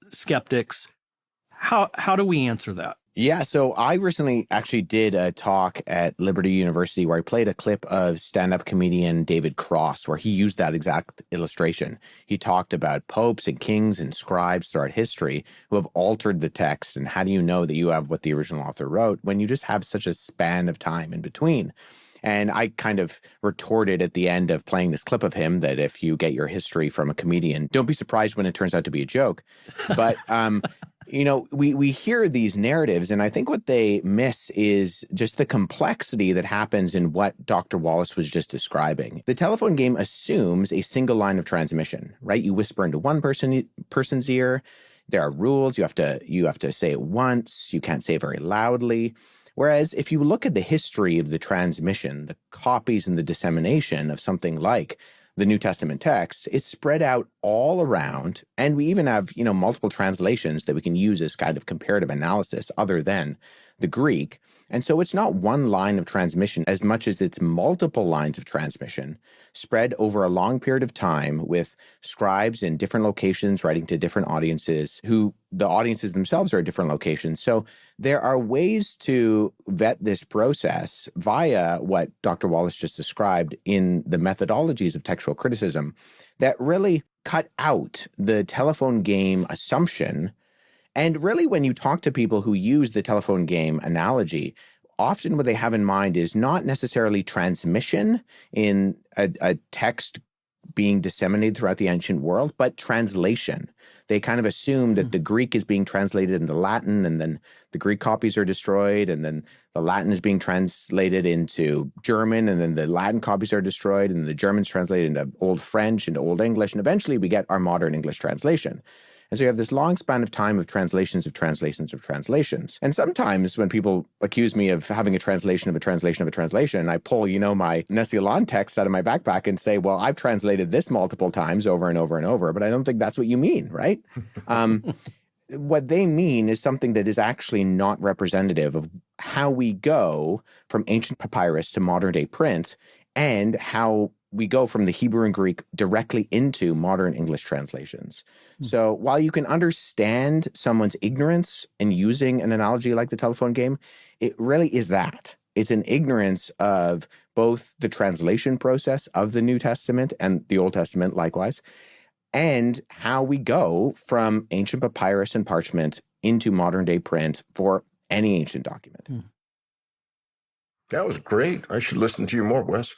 skeptics. How do we answer that? Yeah, so I recently actually did a talk at Liberty University where I played a clip of stand-up comedian David Cross, where he used that exact illustration. He talked about popes and kings and scribes throughout history who have altered the text. And how do you know that you have what the original author wrote when you just have such a span of time in between? And I kind of retorted at the end of playing this clip of him that if you get your history from a comedian, don't be surprised when it turns out to be a joke. But we hear these narratives, and I think what they miss is just the complexity that happens in what Dr. Wallace was just describing. The telephone game assumes a single line of transmission, right? You whisper into one person's ear. There are rules. You have to say it once. You can't say it very loudly. Whereas if you look at the history of the transmission, the copies and the dissemination of something like the New Testament text, it's spread out all around. And we even have, multiple translations that we can use as kind of comparative analysis other than the Greek. And so it's not one line of transmission as much as it's multiple lines of transmission spread over a long period of time with scribes in different locations writing to different audiences who the audiences themselves are at different locations. So there are ways to vet this process via what Dr. Wallace just described in the methodologies of textual criticism that really cut out the telephone game assumption. And really, when you talk to people who use the telephone game analogy, often what they have in mind is not necessarily transmission in a text being disseminated throughout the ancient world, but translation. They kind of assume that the Greek is being translated into Latin, and then the Greek copies are destroyed, and then the Latin is being translated into German, and then the Latin copies are destroyed, and the German's translated into Old French, into Old English, and eventually we get our modern English translation. And so you have this long span of time of translations of translations of translations. And sometimes when people accuse me of having a translation of a translation of a translation, I pull, my Nessiolon text out of my backpack and say, well, I've translated this multiple times over and over and over, but I don't think that's what you mean, right? What they mean is something that is actually not representative of how we go from ancient papyrus to modern day print and how we go from the Hebrew and Greek directly into modern English translations. So while you can understand someone's ignorance in using an analogy like the telephone game, it really is that. It's an ignorance of both the translation process of the New Testament and the Old Testament likewise, and how we go from ancient papyrus and parchment into modern day print for any ancient document. That was great. I should listen to you more, Wes.